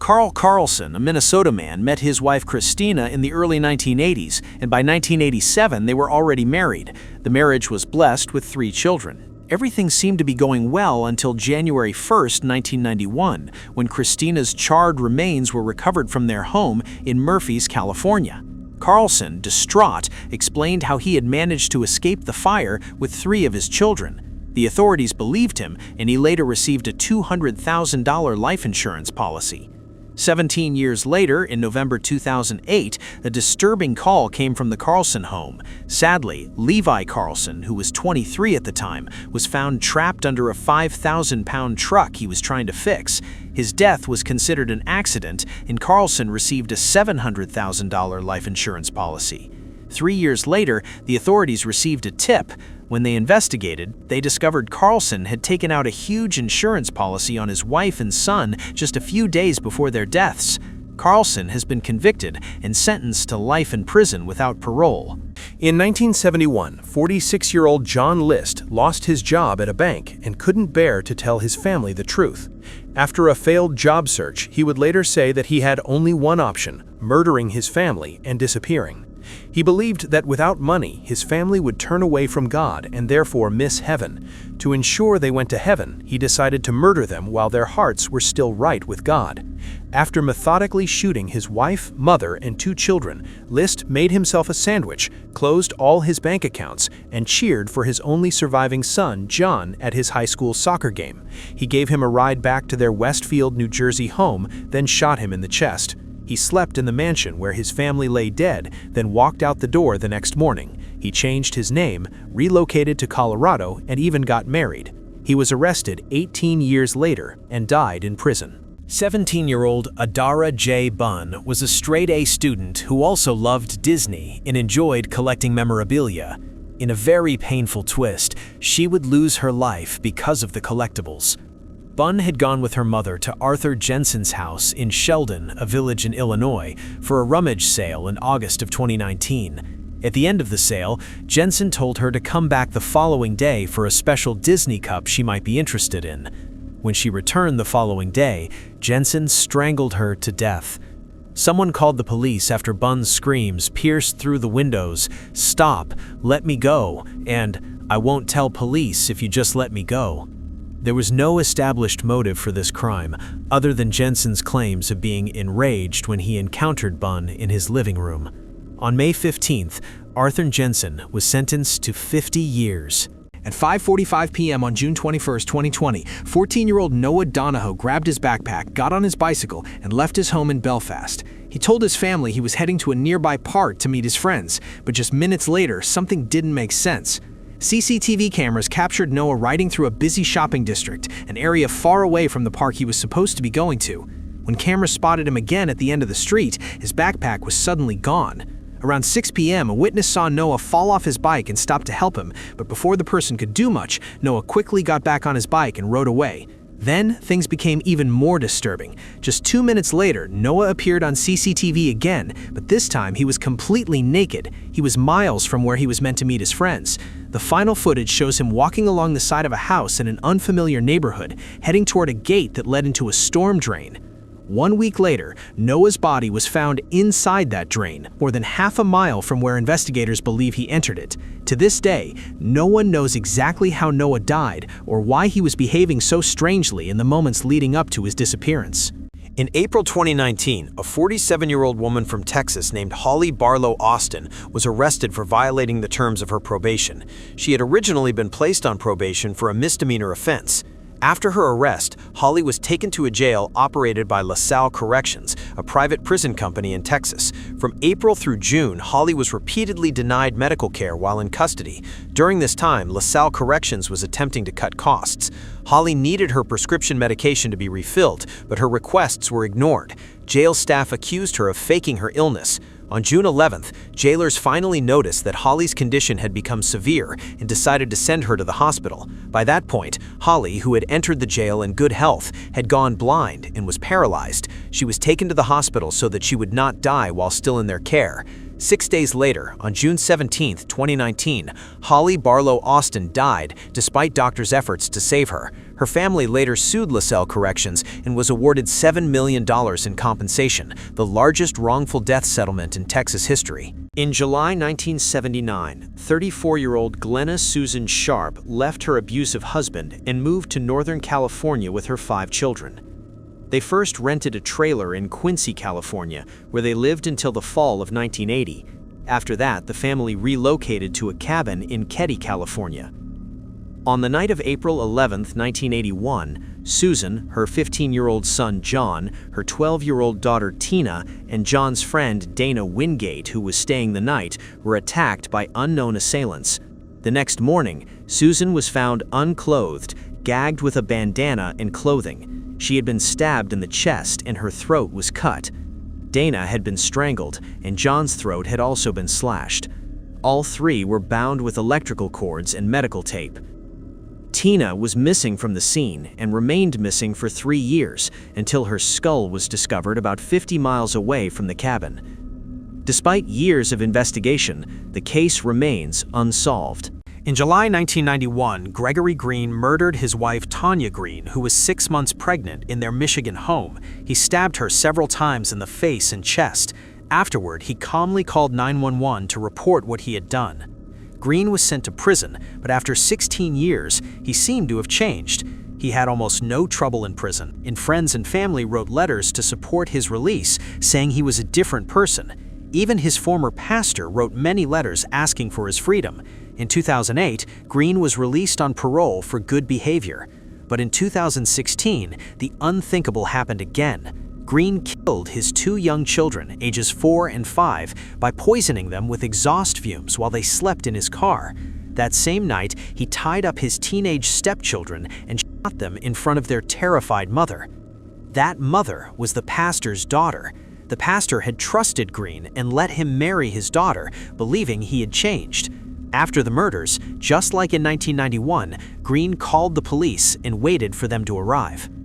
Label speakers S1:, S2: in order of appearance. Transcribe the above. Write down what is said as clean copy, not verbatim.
S1: Carl Carlson, a Minnesota man, met his wife Christina in the early 1980s, and by 1987 they were already married. The marriage was blessed with 3 children. Everything seemed to be going well until January 1, 1991, when Christina's charred remains were recovered from their home in Murphys, California. Carlson, distraught, explained how he had managed to escape the fire with 3 of his children. The authorities believed him, and he later received a $200,000 life insurance policy. 17 years later, in November 2008, a disturbing call came from the Carlson home. Sadly, Levi Carlson, who was 23 at the time, was found trapped under a 5,000-pound truck he was trying to fix. His death was considered an accident, and Carlson received a $700,000 life insurance policy. 3 years later, the authorities received a tip. When they investigated, they discovered Carlson had taken out a huge insurance policy on his wife and son just a few days before their deaths. Carlson has been convicted and sentenced to life in prison without parole.
S2: In 1971, 46-year-old John List lost his job at a bank and couldn't bear to tell his family the truth. After a failed job search, he would later say that he had only one option: murdering his family and disappearing. He believed that without money, his family would turn away from God and therefore miss heaven. To ensure they went to heaven, he decided to murder them while their hearts were still right with God. After methodically shooting his wife, mother, and 2 children, List made himself a sandwich, closed all his bank accounts, and cheered for his only surviving son, John, at his high school soccer game. He gave him a ride back to their Westfield, New Jersey home, then shot him in the chest. He slept in the mansion where his family lay dead, then walked out the door the next morning. He changed his name, relocated to Colorado, and even got married. He was arrested 18 years later and died in prison.
S1: 17-year-old Adara J. Bunn was a straight-A student who also loved Disney and enjoyed collecting memorabilia. In a very painful twist, she would lose her life because of the collectibles. Bunn had gone with her mother to Arthur Jensen's house in Sheldon, a village in Illinois, for a rummage sale in August of 2019. At the end of the sale, Jensen told her to come back the following day for a special Disney cup she might be interested in. When she returned the following day, Jensen strangled her to death. Someone called the police after Bunn's screams pierced through the windows, "Stop, let me go," and "I won't tell police if you just let me go." There was no established motive for this crime, other than Jensen's claims of being enraged when he encountered Bunn in his living room. On May 15th, Arthur Jensen was sentenced to 50 years.
S3: At 5:45 p.m. on June 21, 2020, 14-year-old Noah Donahoe grabbed his backpack, got on his bicycle, and left his home in Belfast. He told his family he was heading to a nearby park to meet his friends, but just minutes later, something didn't make sense. CCTV cameras captured Noah riding through a busy shopping district, an area far away from the park he was supposed to be going to. When cameras spotted him again at the end of the street, his backpack was suddenly gone. Around 6 p.m., a witness saw Noah fall off his bike and stopped to help him, but before the person could do much, Noah quickly got back on his bike and rode away. Then, things became even more disturbing. Just 2 minutes later, Noah appeared on CCTV again, but this time he was completely naked. He was miles from where he was meant to meet his friends. The final footage shows him walking along the side of a house in an unfamiliar neighborhood, heading toward a gate that led into a storm drain. 1 week later, Noah's body was found inside that drain, more than half a mile from where investigators believe he entered it. To this day, no one knows exactly how Noah died or why he was behaving so strangely in the moments leading up to his disappearance.
S1: In April 2019, a 47-year-old woman from Texas named Holly Barlow Austin was arrested for violating the terms of her probation. She had originally been placed on probation for a misdemeanor offense. After her arrest, Holly was taken to a jail operated by LaSalle Corrections, a private prison company in Texas. From April through June, Holly was repeatedly denied medical care while in custody. During this time, LaSalle Corrections was attempting to cut costs. Holly needed her prescription medication to be refilled, but her requests were ignored. Jail staff accused her of faking her illness. On June 11th, jailers finally noticed that Holly's condition had become severe and decided to send her to the hospital. By that point, Holly, who had entered the jail in good health, had gone blind and was paralyzed. She was taken to the hospital so that she would not die while still in their care. 6 days later, on June 17, 2019, Holly Barlow Austin died despite doctors' efforts to save her. Her family later sued LaSalle Corrections and was awarded $7 million in compensation, the largest wrongful death settlement in Texas history. In July 1979, 34-year-old Glenna Susan Sharp left her abusive husband and moved to Northern California with her 5 children. They first rented a trailer in Quincy, California, where they lived until the fall of 1980. After that, the family relocated to a cabin in Keddie, California. On the night of April 11, 1981, Susan, her 15-year-old son John, her 12-year-old daughter Tina, and John's friend Dana Wingate, who was staying the night, were attacked by unknown assailants. The next morning, Susan was found unclothed, gagged with a bandana and clothing. She had been stabbed in the chest and her throat was cut. Dana had been strangled, and John's throat had also been slashed. All 3 were bound with electrical cords and medical tape. Tina was missing from the scene and remained missing for 3 years until her skull was discovered about 50 miles away from the cabin. Despite years of investigation, the case remains unsolved.
S3: In July 1991, Gregory Green murdered his wife Tanya Green, who was 6 months pregnant, in their Michigan home. He stabbed her several times in the face and chest. Afterward, he calmly called 911 to report what he had done. Green was sent to prison, but after 16 years, he seemed to have changed. He had almost no trouble in prison, and friends and family wrote letters to support his release, saying he was a different person. Even his former pastor wrote many letters asking for his freedom. In 2008, Green was released on parole for good behavior. But in 2016, the unthinkable happened again. Green killed his 2 young children, ages 4 and 5, by poisoning them with exhaust fumes while they slept in his car. That same night, he tied up his teenage stepchildren and shot them in front of their terrified mother. That mother was the pastor's daughter. The pastor had trusted Green and let him marry his daughter, believing he had changed. After the murders, just like in 1991, Green called the police and waited for them to arrive.